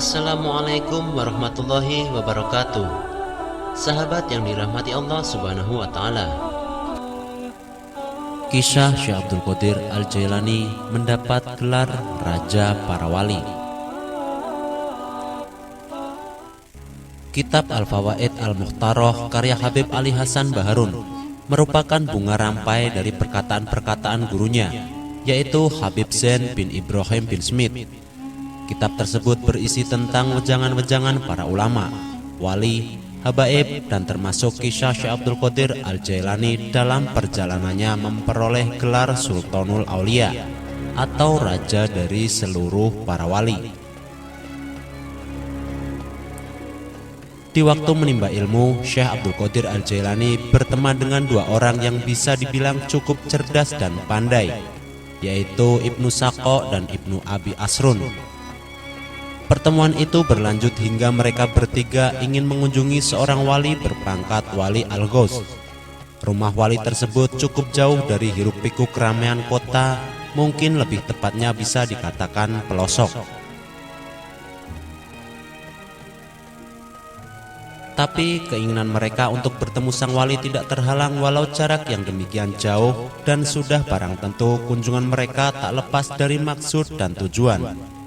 Assalamualaikum warahmatullahi wabarakatuh. Sahabat yang dirahmati Allah subhanahu wa ta'ala, kisah Syekh Abdul Qadir Al-Jailani mendapat gelar Raja Para Wali. Kitab Al-Fawaid Al-Mukhtaroh karya Habib Ali Hasan Baharun merupakan bunga rampai dari perkataan-perkataan gurunya, yaitu Habib Zain bin Ibrahim bin Smith. Kitab tersebut berisi tentang wejangan-wejangan para ulama, wali, habaib, dan termasuk kisah Syekh Abdul Qadir Al-Jailani dalam perjalanannya memperoleh gelar Sultanul Aulia atau raja dari seluruh para wali. Di waktu menimba ilmu, Syekh Abdul Qadir Al-Jailani berteman dengan dua orang yang bisa dibilang cukup cerdas dan pandai, yaitu Ibnu Saqo dan Ibnu Abi Asrun. Pertemuan itu berlanjut hingga mereka bertiga ingin mengunjungi seorang wali berpangkat Wali Al-Ghaus. Rumah wali tersebut cukup jauh dari hiruk-pikuk keramaian kota, mungkin lebih tepatnya bisa dikatakan pelosok. Tapi keinginan mereka untuk bertemu sang wali tidak terhalang walau jarak yang demikian jauh, dan sudah barang tentu kunjungan mereka tak lepas dari maksud dan tujuan.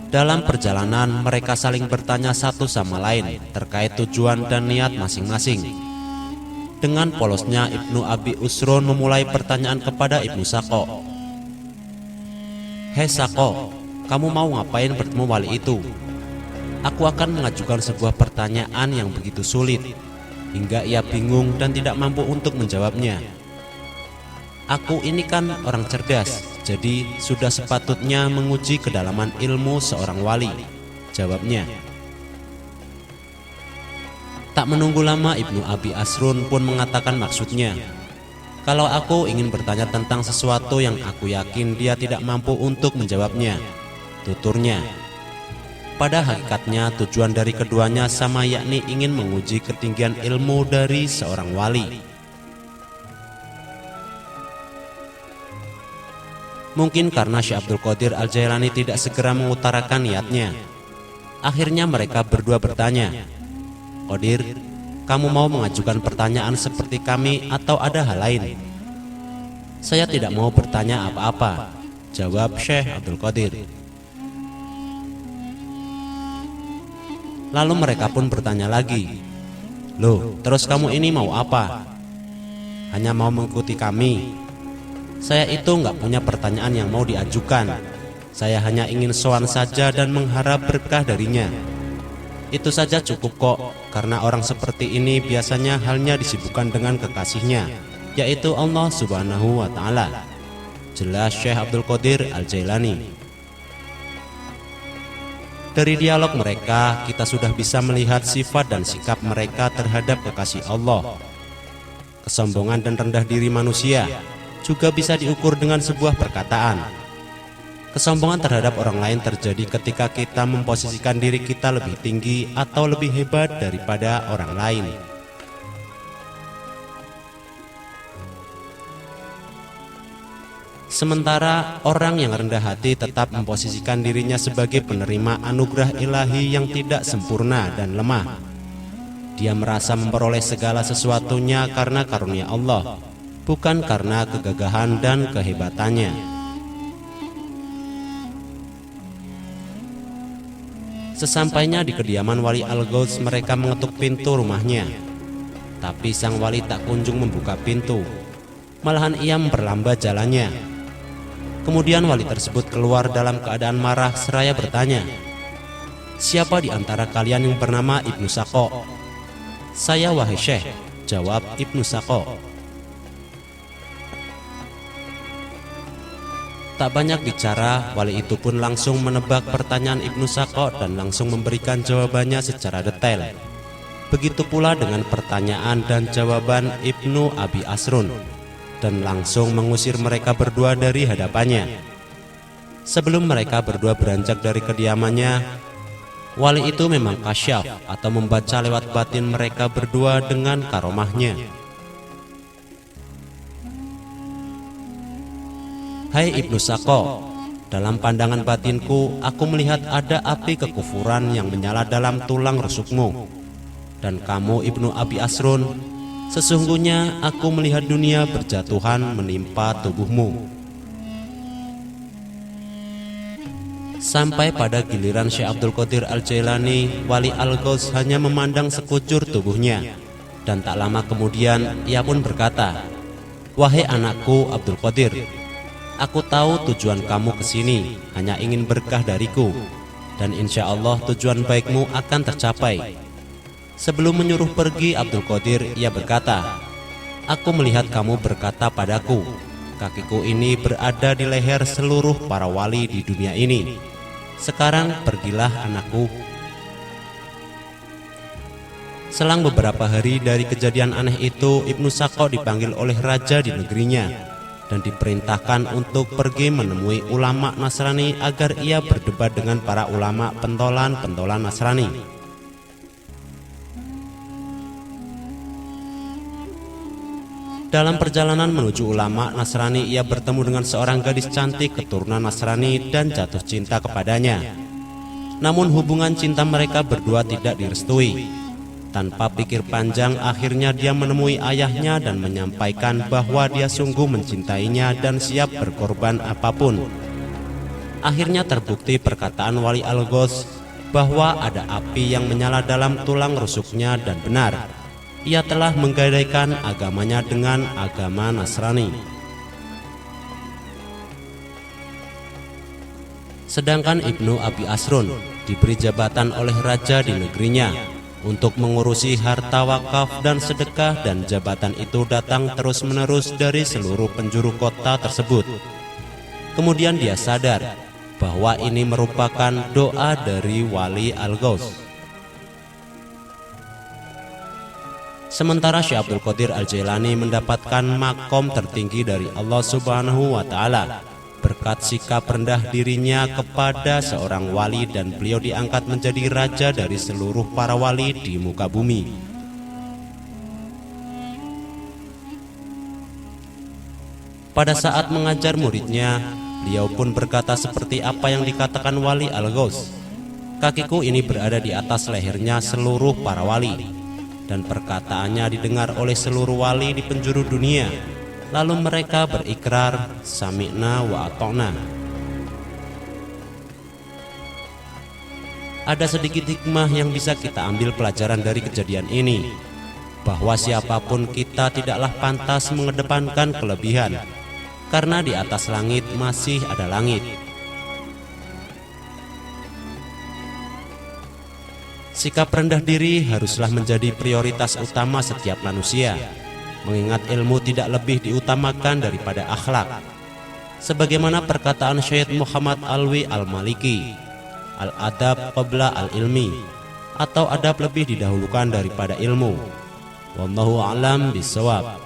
Dalam perjalanan, mereka saling bertanya satu sama lain terkait tujuan dan niat masing-masing. Dengan polosnya, Ibnu Abi Asrun memulai pertanyaan kepada Ibnu Saqo. "Hei Saqo, kamu mau ngapain bertemu wali itu? Aku akan mengajukan sebuah pertanyaan yang begitu sulit, hingga ia bingung dan tidak mampu untuk menjawabnya. Aku ini kan orang cerdas, jadi sudah sepatutnya menguji kedalaman ilmu seorang wali," jawabnya. Tak menunggu lama, Ibnu Abi Asrun pun mengatakan maksudnya. "Kalau aku ingin bertanya tentang sesuatu yang aku yakin dia tidak mampu untuk menjawabnya," tuturnya. Pada hakikatnya tujuan dari keduanya sama, yakni ingin menguji ketinggian ilmu dari seorang wali. Mungkin karena Syekh Abdul Qadir Al-Jailani tidak segera mengutarakan niatnya, akhirnya mereka berdua bertanya, "Qadir, kamu mau mengajukan pertanyaan seperti kami atau ada hal lain?" "Saya tidak mau bertanya apa-apa," jawab Syekh Abdul Qadir. Lalu mereka pun bertanya lagi, "Loh, terus kamu ini mau apa? Hanya mau mengikuti kami?" "Saya itu nggak punya pertanyaan yang mau diajukan. Saya hanya ingin sowan saja dan mengharap berkah darinya. Itu saja cukup kok, karena orang seperti ini biasanya halnya disibukkan dengan kekasihnya, yaitu Allah subhanahu wa ta'ala," jelas Syekh Abdul Qadir Al-Jailani. Dari dialog mereka, kita sudah bisa melihat sifat dan sikap mereka terhadap kekasih Allah. Kesombongan dan rendah diri manusia juga bisa diukur dengan sebuah perkataan. Kesombongan terhadap orang lain terjadi ketika kita memposisikan diri kita lebih tinggi atau lebih hebat daripada orang lain. Sementara orang yang rendah hati tetap memposisikan dirinya sebagai penerima anugerah ilahi yang tidak sempurna dan lemah. Dia merasa memperoleh segala sesuatunya karena karunia Allah, bukan karena kegagahan dan kehebatannya. Sesampainya di kediaman Wali Al-Ghaus, mereka mengetuk pintu rumahnya. Tapi sang wali tak kunjung membuka pintu, malahan ia memperlambat jalannya. Kemudian wali tersebut keluar dalam keadaan marah seraya bertanya, "Siapa di antara kalian yang bernama Ibnu Saqo?" "Saya, wahai Syekh," jawab Ibnu Saqo. Tak banyak bicara, wali itu pun langsung menebak pertanyaan Ibnu Saqo dan langsung memberikan jawabannya secara detail. Begitu pula dengan pertanyaan dan jawaban Ibnu Abi Asrun, dan langsung mengusir mereka berdua dari hadapannya. Sebelum mereka berdua beranjak dari kediamannya, wali itu memang kasyaf atau membaca lewat batin mereka berdua dengan karomahnya. Hai Ibnu Saqo, dalam pandangan batinku aku melihat ada api kekufuran yang menyala dalam tulang rusukmu. Dan kamu Ibnu Abi Asrun, sesungguhnya aku melihat dunia berjatuhan menimpa tubuhmu. Sampai pada giliran Syekh Abdul Qadir Al-Jailani, Wali Al-Ghaus hanya memandang sekujur tubuhnya. Dan tak lama kemudian ia pun berkata, "Wahai anakku Abdul Qadir, aku tahu tujuan kamu ke sini hanya ingin berkah dariku, dan insya Allah tujuan baikmu akan tercapai." Sebelum menyuruh pergi Abdul Qadir, ia berkata, "Aku melihat kamu berkata padaku, kakiku ini berada di leher seluruh para wali di dunia ini. Sekarang pergilah anakku." Selang beberapa hari dari kejadian aneh itu, Ibnu Saqo dipanggil oleh raja di negerinya dan diperintahkan untuk pergi menemui ulama Nasrani agar ia berdebat dengan para ulama pentolan-pentolan Nasrani. Dalam perjalanan menuju ulama Nasrani, ia bertemu dengan seorang gadis cantik keturunan Nasrani dan jatuh cinta kepadanya. Namun hubungan cinta mereka berdua tidak direstui. Tanpa pikir panjang, akhirnya dia menemui ayahnya dan menyampaikan bahwa dia sungguh mencintainya dan siap berkorban apapun. Akhirnya terbukti perkataan Wali Al-Ghaus bahwa ada api yang menyala dalam tulang rusuknya, dan benar, ia telah menggadaikan agamanya dengan agama Nasrani. Sedangkan Ibnu Abi Asrun diberi jabatan oleh raja di negerinya untuk mengurusi harta wakaf dan sedekah, dan jabatan itu datang terus-menerus dari seluruh penjuru kota tersebut. Kemudian dia sadar bahwa ini merupakan doa dari Wali Al-Ghaus. Sementara Syekh Abdul Qadir Al-Jailani mendapatkan makom tertinggi dari Allah Subhanahu wa Ta'ala berkat sikap rendah dirinya kepada seorang wali, dan beliau diangkat menjadi raja dari seluruh para wali di muka bumi. Pada saat mengajar muridnya, beliau pun berkata seperti apa yang dikatakan Wali Al-Ghaus, "Kakiku ini berada di atas lehernya seluruh para wali." Dan perkataannya didengar oleh seluruh wali di penjuru dunia. Lalu mereka berikrar, "Sami'na wa ata'na." Ada sedikit hikmah yang bisa kita ambil pelajaran dari kejadian ini, bahwa siapapun kita tidaklah pantas mengedepankan kelebihan, karena di atas langit masih ada langit. Sikap rendah diri haruslah menjadi prioritas utama setiap manusia, mengingat ilmu tidak lebih diutamakan daripada akhlak. Sebagaimana perkataan Syekh Muhammad Alwi Al-Maliki, "Al-adab qabla al-ilmi," atau adab lebih didahulukan daripada ilmu. Wallahu a'lam bishawab.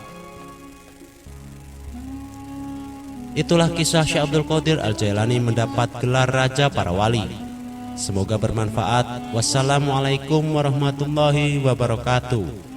Itulah kisah Syekh Abdul Qadir Al-Jailani mendapat gelar Raja Para Wali. Semoga bermanfaat. Wassalamualaikum warahmatullahi wabarakatuh.